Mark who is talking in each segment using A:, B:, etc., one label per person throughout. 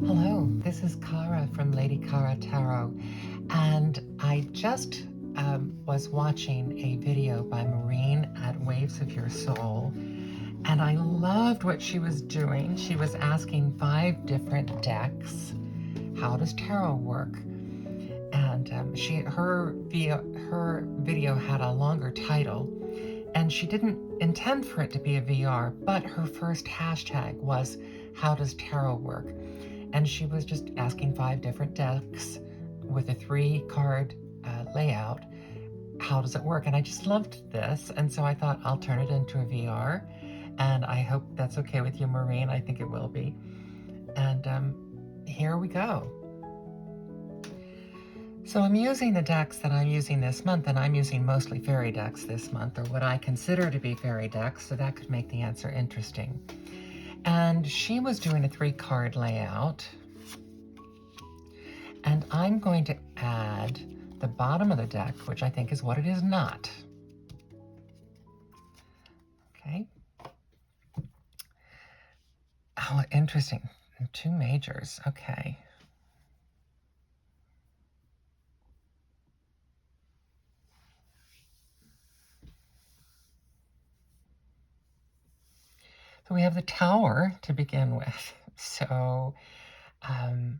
A: Hello, this is Cara from Lady Cara Tarot, and I just was watching a video by Maureen at Waves of Your Soul, and I loved what she was doing. She was asking 5 different decks, how does tarot work? And her video had a longer title, and she didn't intend for it to be a VR, but her first hashtag was, how does tarot work? And she was just asking 5 different decks with a 3-card layout. How does it work? And I just loved this. And so I thought I'll turn it into a VR. And I hope that's okay with you, Maureen. I think it will be. And here we go. So I'm using the decks that I'm using this month, and I'm using mostly fairy decks this month, or what I consider to be fairy decks, so that could make the answer interesting. And she was doing a 3-card layout, and I'm going to add the bottom of the deck, which I think is what it is not. Okay. Oh, interesting. 2 majors. Okay. So we have the Tower to begin with. So the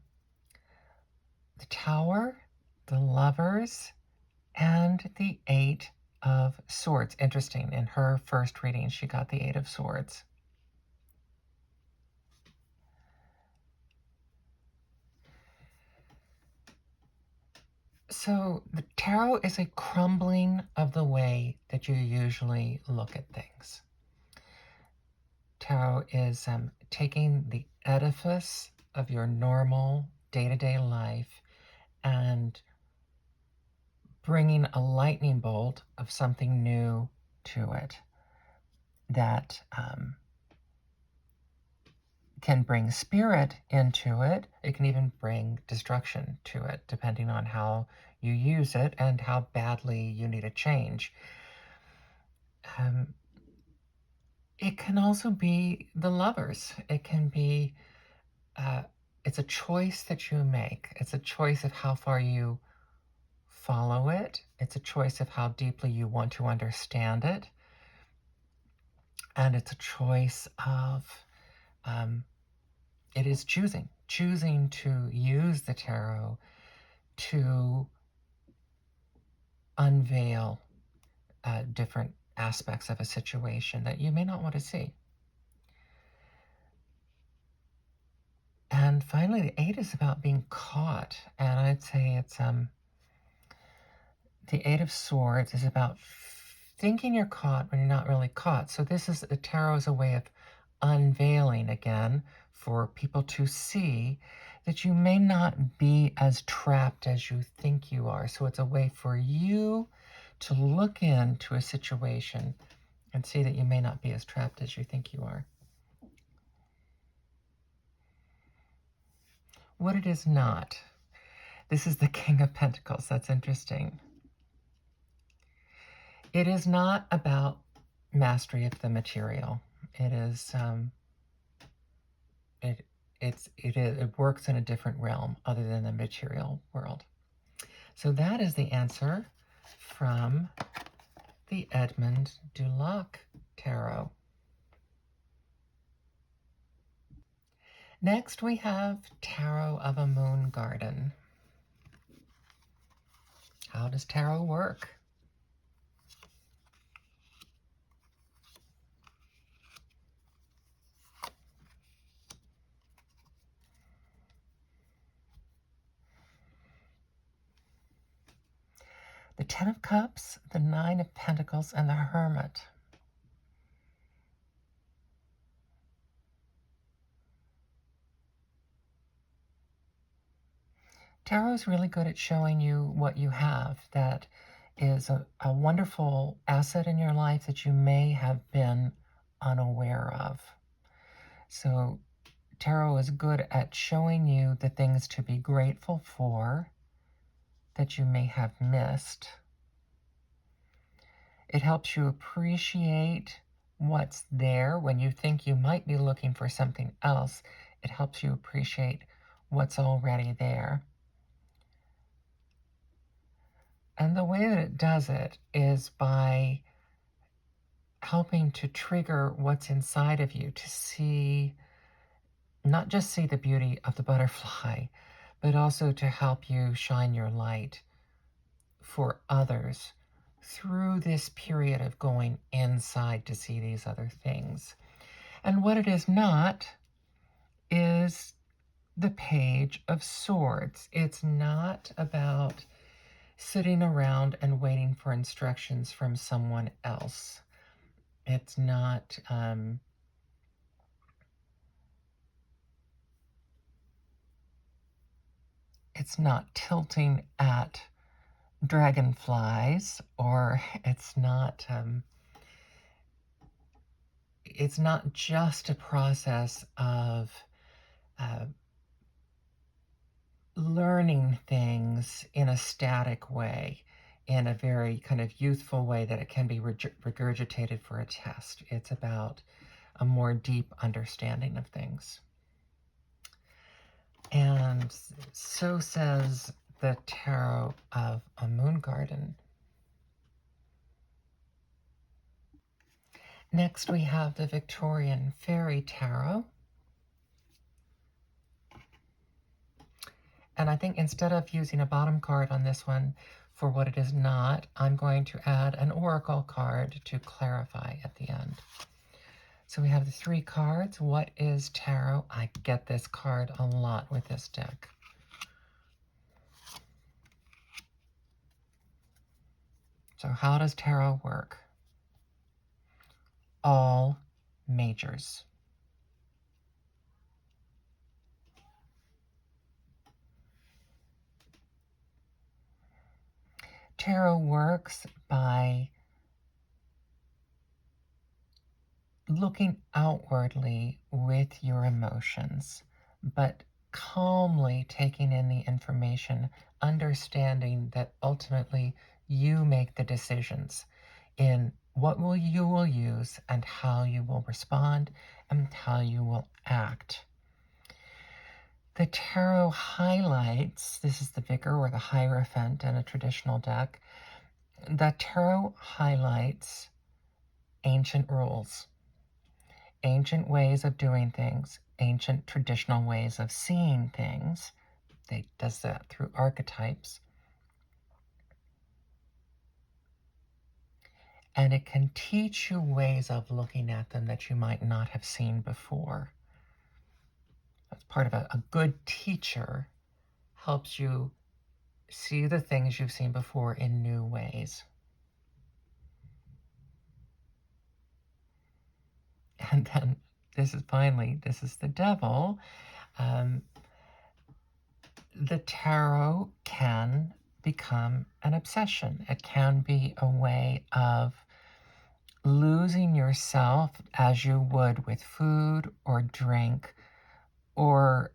A: Tower, the Lovers, and the 8 of Swords. Interesting. In her first reading, she got the 8 of Swords. So the tarot is a crumbling of the way that you usually look at things. Tarot is taking the edifice of your normal day-to-day life and bringing a lightning bolt of something new to it that can bring spirit into it. It can even bring destruction to it, depending on how you use it and how badly you need a change. It can also be the Lovers. It can be, it's a choice that you make. It's a choice of how far you follow it. It's a choice of how deeply you want to understand it. And it's a choice of, it is choosing to use the tarot to unveil different aspects of a situation that you may not want to see. And finally, the 8 is about being caught. And I'd say it's the 8 of Swords is about thinking you're caught when you're not really caught. So this is, the tarot is a way of unveiling again for people to see that you may not be as trapped as you think you are. So it's a way for you to look into a situation and see that you may not be as trapped as you think you are. What it is not. This is the King of Pentacles. That's interesting. It is not about mastery of the material. It is, it works in a different realm other than the material world. So that is the answer from the Edmund Dulac Tarot. Next we have Tarot of a Moon Garden. How does tarot work? The 10 of Cups, the 9 of Pentacles, and the Hermit. Tarot is really good at showing you what you have that is a wonderful asset in your life that you may have been unaware of. So tarot is good at showing you the things to be grateful for that you may have missed. It helps you appreciate what's there when you think you might be looking for something else. It helps you appreciate what's already there. And the way that it does it is by helping to trigger what's inside of you to see, not just see the beauty of the butterfly, but also to help you shine your light for others through this period of going inside to see these other things. And what it is not is the Page of Swords. It's not about sitting around and waiting for instructions from someone else. It's not tilting at dragonflies, or it's not just a process of learning things in a static way, in a very kind of youthful way that it can be regurgitated for a test. It's about a more deep understanding of things. And so says the Tarot of a Moon Garden. Next we have the Victorian Faery Tarot. And I think instead of using a bottom card on this one for what it is not, I'm going to add an oracle card to clarify at the end. So we have the 3 cards. What is tarot? I get this card a lot with this deck. So how does tarot work? All majors. Tarot works by looking outwardly with your emotions, but calmly taking in the information, understanding that ultimately you make the decisions in what you will use and how you will respond and how you will act. The tarot highlights, this is the Vicar or the Hierophant in a traditional deck, the tarot highlights ancient rules, ancient ways of doing things, ancient traditional ways of seeing things. It does that through archetypes. And it can teach you ways of looking at them that you might not have seen before. That's part of a good teacher, helps you see the things you've seen before in new ways. And then this is the Devil. The tarot can become an obsession. It can be a way of losing yourself as you would with food or drink or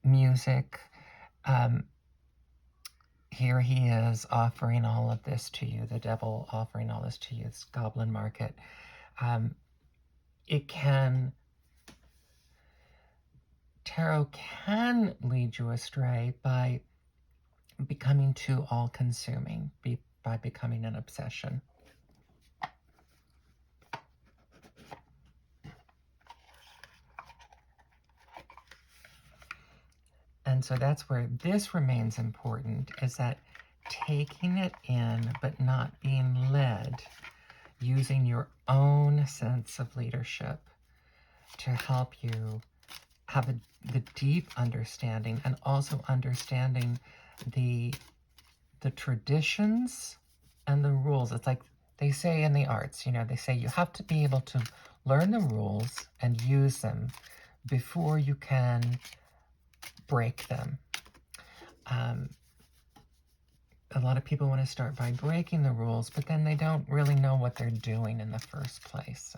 A: music. Here he is offering all of this to you, the devil offering all this to you, this goblin market. Tarot can lead you astray by becoming too all-consuming, by becoming an obsession. And so that's where this remains important, is that taking it in but not being led, using your own sense of leadership to help you have the deep understanding, and also understanding the traditions and the rules. It's like they say in the arts, they say you have to be able to learn the rules and use them before you can break them. A lot of people want to start by breaking the rules, but then they don't really know what they're doing in the first place.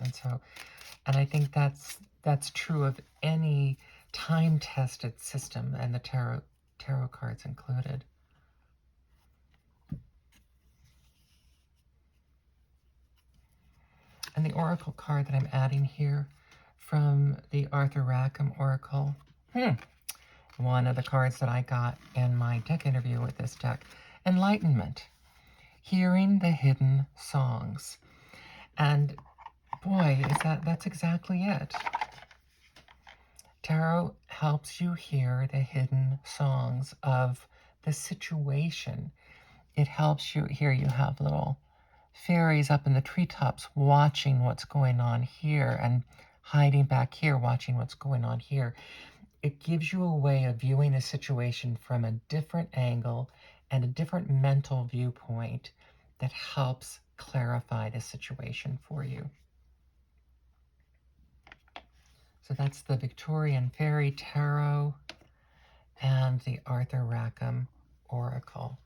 A: And I think that's true of any time-tested system, and the tarot cards included. And the oracle card that I'm adding here from the Arthur Rackham Oracle. One of the cards that I got in my deck interview with this deck. Enlightenment. Hearing the hidden songs. And boy, that's exactly it. Tarot helps you hear the hidden songs of the situation. It helps you hear. You have little fairies up in the treetops watching what's going on here and hiding back here, watching what's going on here. It gives you a way of viewing the situation from a different angle and a different mental viewpoint that helps clarify the situation for you. So that's the Victorian Faery Tarot and the Arthur Rackham Oracle.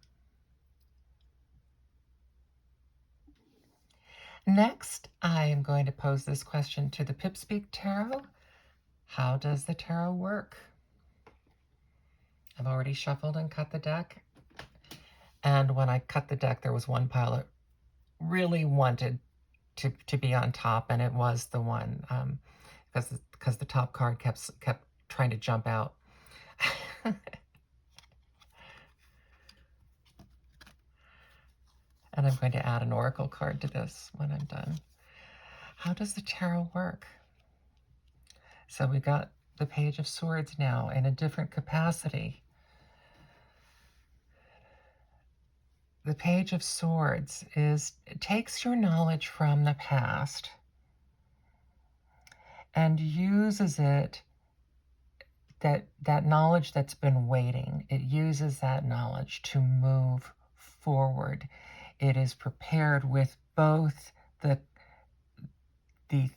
A: Next, I am going to pose this question to the Pipspeak Tarot. How does the tarot work? I've already shuffled and cut the deck. And when I cut the deck, there was one pile that really wanted to be on top, and it was the one, because the top card kept trying to jump out. And I'm going to add an oracle card to this when I'm done. How does the tarot work? So we've got the Page of Swords now in a different capacity. The Page of Swords takes your knowledge from the past and uses it, that knowledge that's been waiting, it uses that knowledge to move forward. It is prepared with both the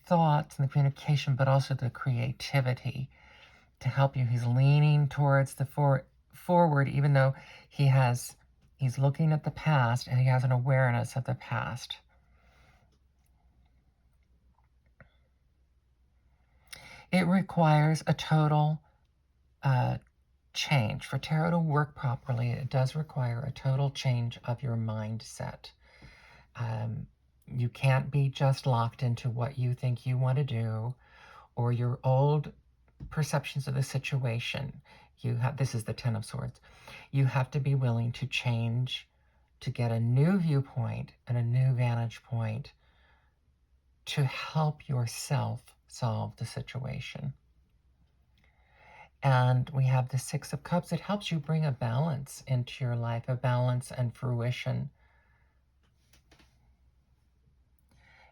A: thoughts and the communication, but also the creativity to help you. He's leaning towards the forward, even though he's looking at the past and he has an awareness of the past. It requires a total change. For tarot to work properly, it does require a total change of your mindset. You can't be just locked into what you think you want to do or your old perceptions of the situation. This is the Ten of Swords. You have to be willing to change, to get a new viewpoint and a new vantage point to help yourself solve the situation. And we have the Six of Cups. It helps you bring a balance into your life, a balance and fruition.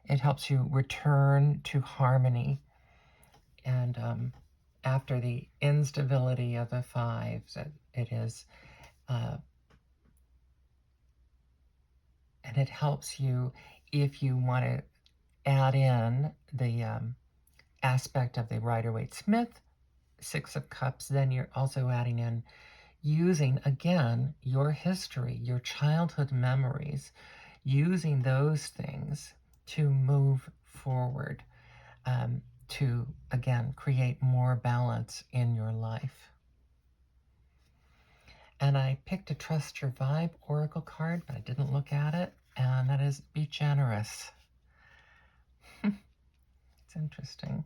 A: It helps you return to harmony. And after the instability of the fives, it is, and it helps you if you want to add in the aspect of the Rider-Waite-Smith Six of Cups, then you're also adding in using, again, your history, your childhood memories, using those things to move forward, to, again, create more balance in your life. And I picked a Trust Your Vibe Oracle card, but I didn't look at it, and that is Be Generous. It's interesting.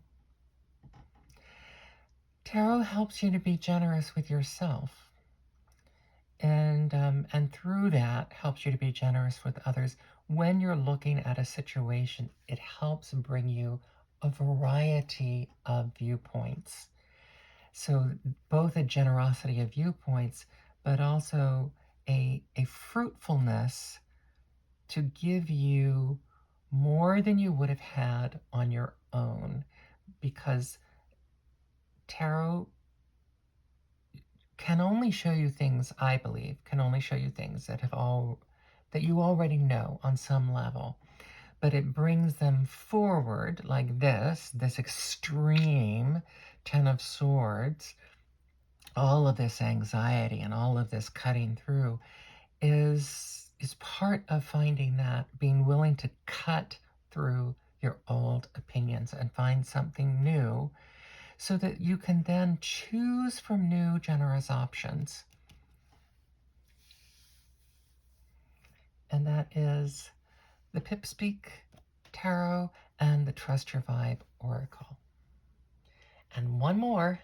A: Tarot helps you to be generous with yourself, and through that helps you to be generous with others. When you're looking at a situation, it helps bring you a variety of viewpoints. So both a generosity of viewpoints, but also a fruitfulness to give you more than you would have had on your own, because tarot can only show you things, I believe, can only show you things that you already know on some level. But it brings them forward like this extreme Ten of Swords. All of this anxiety and all of this cutting through is part of finding that, being willing to cut through your old opinions and find something new, so that you can then choose from new generous options. And that is the Pipspeak Tarot and the Trust Your Vibe Oracle. And one more.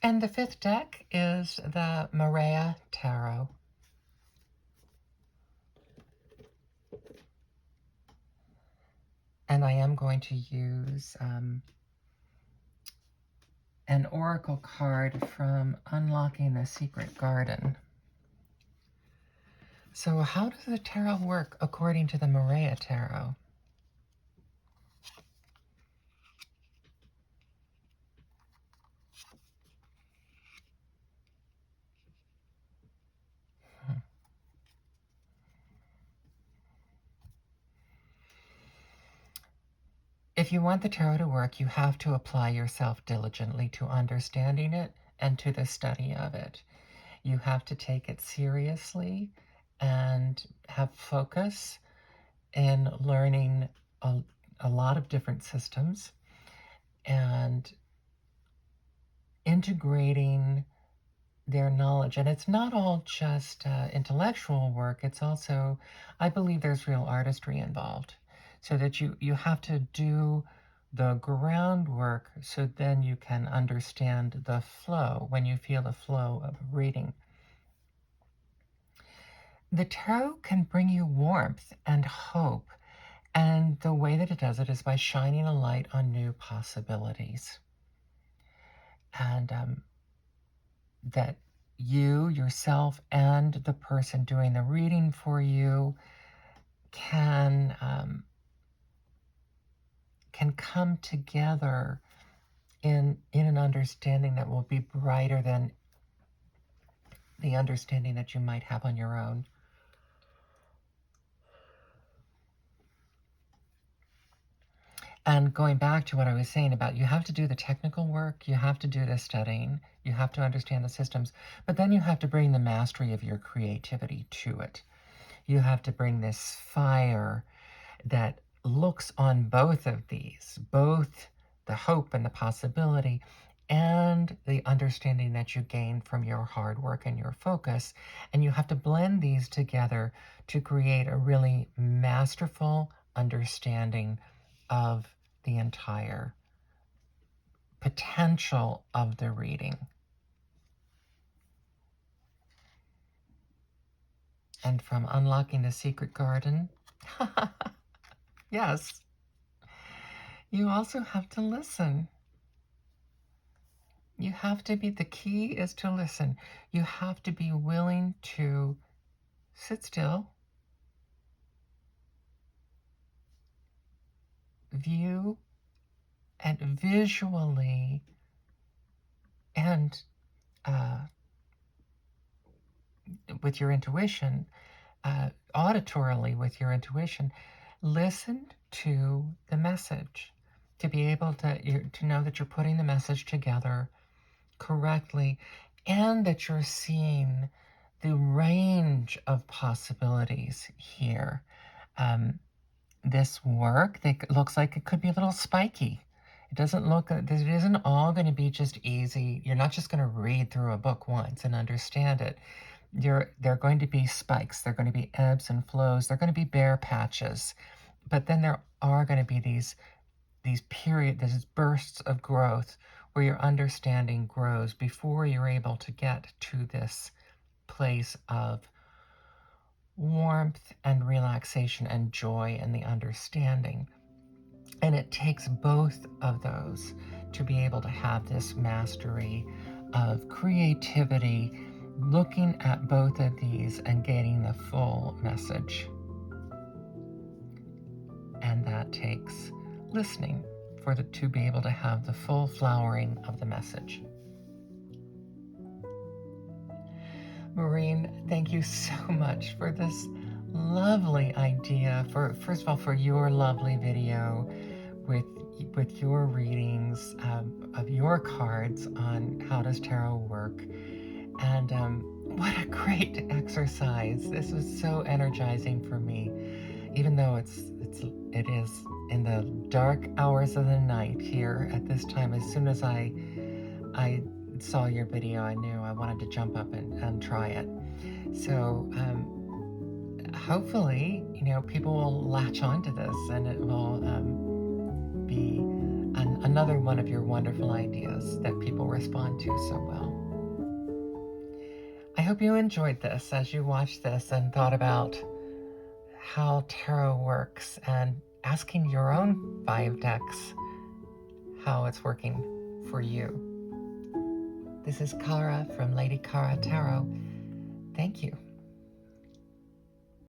A: And the fifth deck is the Marea Tarot. And I am going to use an oracle card from Unlocking the Secret Garden. So how does the tarot work according to the Marea Tarot? If you want the tarot to work, you have to apply yourself diligently to understanding it and to the study of it. You have to take it seriously and have focus in learning a lot of different systems and integrating their knowledge. And it's not all just intellectual work. It's also, I believe there's real artistry involved, so that you have to do the groundwork so then you can understand the flow when you feel the flow of reading. The tarot can bring you warmth and hope, and the way that it does it is by shining a light on new possibilities. And that you, yourself, and the person doing the reading for you can come together in an understanding that will be brighter than the understanding that you might have on your own. And going back to what I was saying about, you have to do the technical work, you have to do the studying, you have to understand the systems, but then you have to bring the mastery of your creativity to it. You have to bring this fire that looks on both of these, both the hope and the possibility and the understanding that you gain from your hard work and your focus. And you have to blend these together to create a really masterful understanding of the entire potential of the reading. And from Unlocking the Secret Garden, yes, you also have to listen. You have to be, the key is to listen. You have to be willing to sit still, view, and visually and with your intuition, auditorily with your intuition, listen to the message, to be able to know that you're putting the message together correctly and that you're seeing the range of possibilities here. This work, it looks like it could be a little spiky. It doesn't look, it isn't all going to be just easy. You're not just going to read through a book once and understand it. There are going to be spikes. There are going to be ebbs and flows. There are going to be bare patches. But then there are going to be these bursts of growth where your understanding grows before you're able to get to this place of warmth and relaxation and joy in the understanding. And it takes both of those to be able to have this mastery of creativity, looking at both of these and getting the full message. And that takes listening to be able to have the full flowering of the message. Maureen, thank you so much for this lovely idea, first of all, for your lovely video with your readings of your cards on how does tarot work. And what a great exercise. This was so energizing for me, even though it is in the dark hours of the night here at this time. As soon as I saw your video, I knew I wanted to jump up and try it. So hopefully, people will latch onto this and it will be another one of your wonderful ideas that people respond to so well. I hope you enjoyed this as you watched this and thought about how tarot works and asking your own 5 decks how it's working for you. This is Cara from Lady Cara Tarot. Thank you.